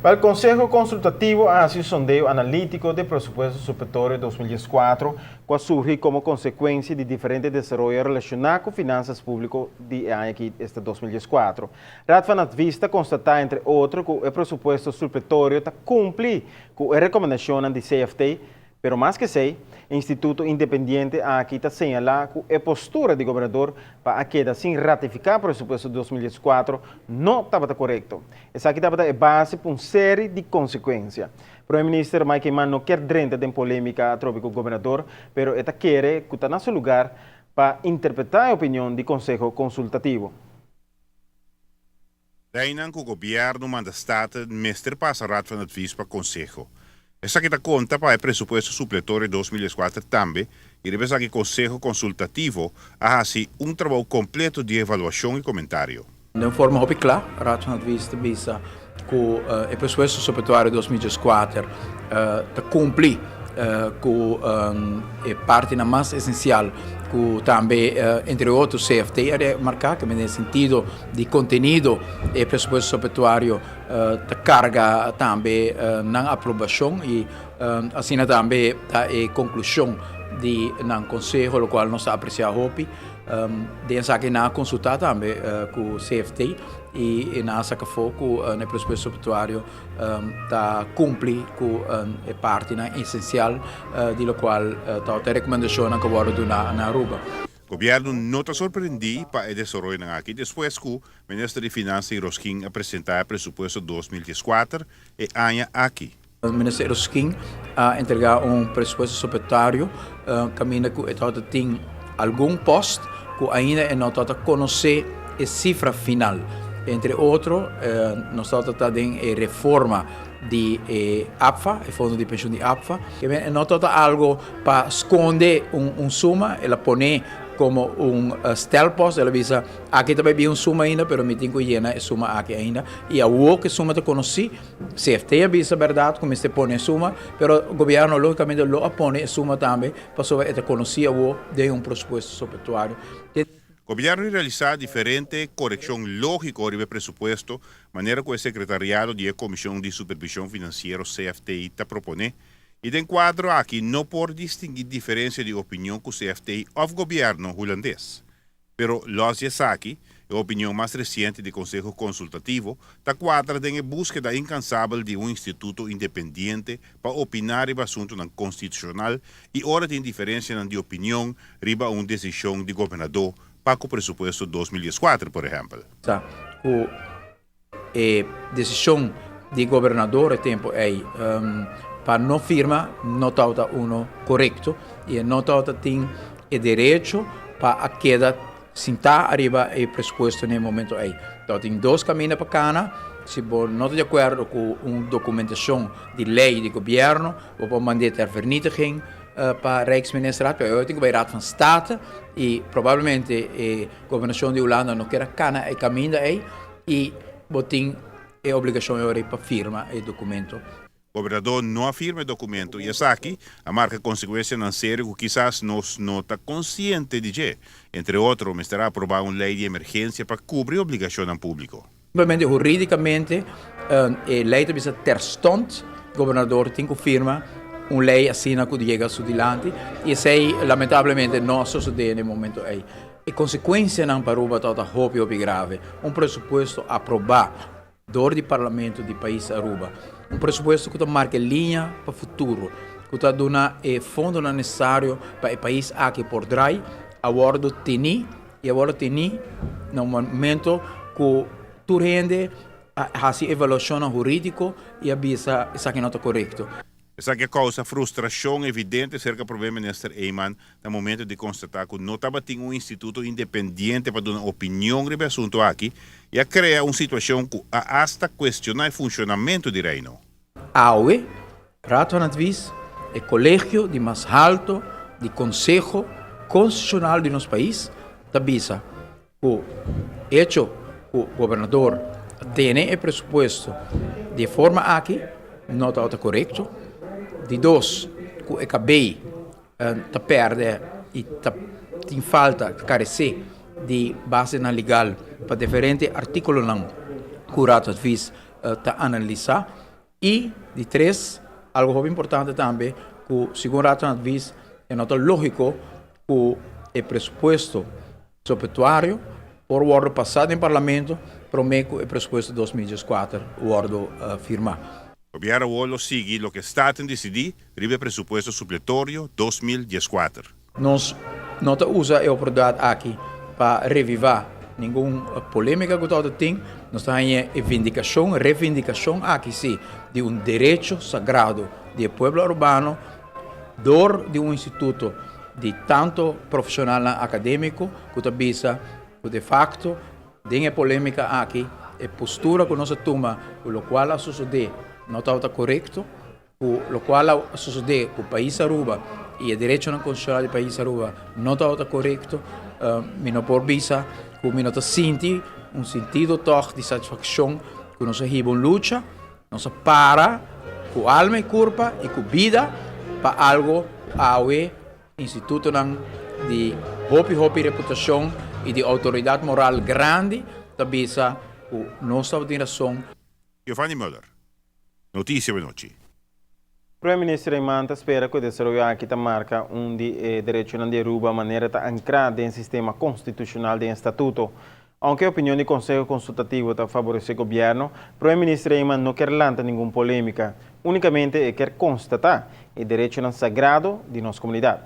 El Consejo Consultativo hace un sondeo analítico del presupuesto supletorio 2014, que surge como consecuencia de diferentes desarrollos relacionados con finanzas públicas de año este 2014. Raad van Advista constata, entre otros, que el presupuesto supletorio cumple con las recomendaciones de CFT, pero más que sei, o Instituto Independiente aqui está señalando que a postura do governador para quedar sem ratificar o presupuesto de 2014 não estava correto. Essa aqui estava base para uma série de consequências. O primeiro-ministro Mike Mann não quer drenta de polêmica sobre o governador, mas ele quer que está no seu lugar para interpretar a opinião do Conselho Consultativo. Daí que o governo manda Estado mestre passa Raad van Advies para o Conselho. Essa que dá conta para o presupuesto supletório 2004 também, e deve ser que o Conselho Consultativo haja trabalho completo de avaliação e comentário. De forma muito clara, a Raad van Advies visa que o presupuesto supletório 2004 cumpre com a parte mais essencial, que também, entre outros, CFT é marcar que no sentido de conteúdo o presupuesto supletório carga também na aprovação e assim também a conclusão do Conselho, o qual nós apreciamos dessa que na consultar também com o CFT e na saca foco no presupuesto supletório cumpre com a parte essencial de qual a recomendação que agora na Aruba. O governo não está surpreendido para o desenvolvimento aqui, depois que o ministro de Finanças Roskin apresentar o presupuesto 2014 e ano aqui. O ministro Roskin entregar presupuesto supletório caminha que tem algum posto que ainda não está conhecer a cifra final. Entre outros, nós estamos tendo a reforma de APFA, o Fundo de Pensão de APFA, que não está algo para esconder suma, ela põe como stelpost, ela visa, aqui também tem suma ainda, mas me tenho que llenar a suma aqui ainda, e a que suma te conheci, CFT avisa a verdade, como este põe a suma, mas o governo logicamente lo põe a suma também, para saber que conheci a de presupuesto supletório. O governo realiza diferente correção lógica do presupuesto, maneira que o secretariado da Comissão de Supervisão Financeira, CFTI, está propõe. E de enquadro aqui não pode distinguir diferença de opinião com o CFTI ou o governo holandês. Pero los aqui, a opinião mais recente do Conselho Consultativo, está quadra em busca incansável de instituto independente para opinar sobre assunto constitucional e hora de indiferença de opinião riba decisão do governador para o presupuesto 2004, por exemplo. A decisão do governador é tempo para não firma, não está correto e não tem o direito para a queda sentar arriba o presupuesto no momento aí. Então tem dois caminhos para cá. Se você não está de acordo com uma documentação de lei do governo, ou para mandar ter vernietiging para o Rijksministeriaat, eu tenho que ir Raad van State e provavelmente a governação de Holanda não quer cana e caminho aí e tem a obrigação para firma o documento. O governador não afirma o documento e aqui a marca consequência financeira que quizás não está consciente de que, entre outros, estará aprovar uma lei de emergência para cobrir a obrigação ao público. Simplesmente, juridicamente, a lei precisa ter stond, o governador tem que firmar uma lei assim que chega a dilante e isso aí, lamentavelmente, não sucede no momento aí. A consequência não para Aruba está muito grave. Presupuesto aprovado do parlamento do país Aruba. Presupuesto que marca linha para o futuro, que dá o fundo necessário para o país aqui por trás, agora tem no momento que tu rende a avaliação jurídica e avisa isso que não está correto. Essa que causa frustração evidente cerca do primeiro-ministro Eyman no momento de constatar que não estava tendo instituto independente para dar uma opinião sobre o assunto aqui e a criar uma situação que hasta questionar o funcionamento do reino. AUE, Raad van Advies, o colégio de mais alto do Conselho Constitucional de nosso país, avisa que o hecho que o governador tem o presupuesto de forma aqui não está correto. De dois, que o EKB perde e tem falta, carecer de base legal para diferentes artículos que o Raad van Advies analisa. E, de três, algo muito importante também, que, segundo a Rato Vista, é nota lógico que o pressuposto supletório, por o ano passado em parlamento, promete o pressuposto de 2014, o ano firmado. O governo vuole seguir o que está em decidir sobre o pressuposto supletório 2014. Nós não usamos a oportunidade aqui para revivar nenhuma polêmica que todo tem. Nós temos reivindicação aqui sim, de direito sagrado do povo urbano, de instituto de tanto profissional acadêmico, que visa que de facto, tem polêmica aqui, a postura que nós tomamos, o qual sucede não está correto, o qual sucede com o país Aruba e o direito constitucional do país Aruba não está correto, não por visa, que nós sentimos sentido de satisfação que nós temos luta, nós para com alma e corpo e com vida para algo ao instituto de hopi reputação e de autoridade moral grande, da visa que nós temos razão. Giovanni Müller, Notícia Benoci. O Primeiro-Ministro Imanta espera que o desenvolvimento aqui marca de direito de Aruba maneira ancrada em sistema constitucional de estatuto. Aunque a opinião do Conselho Consultativo favorece o governo, o Primeiro-Ministro Imanta não quer lançar nenhuma polêmica, unicamente quer constatar o direito sagrado de nossa comunidade.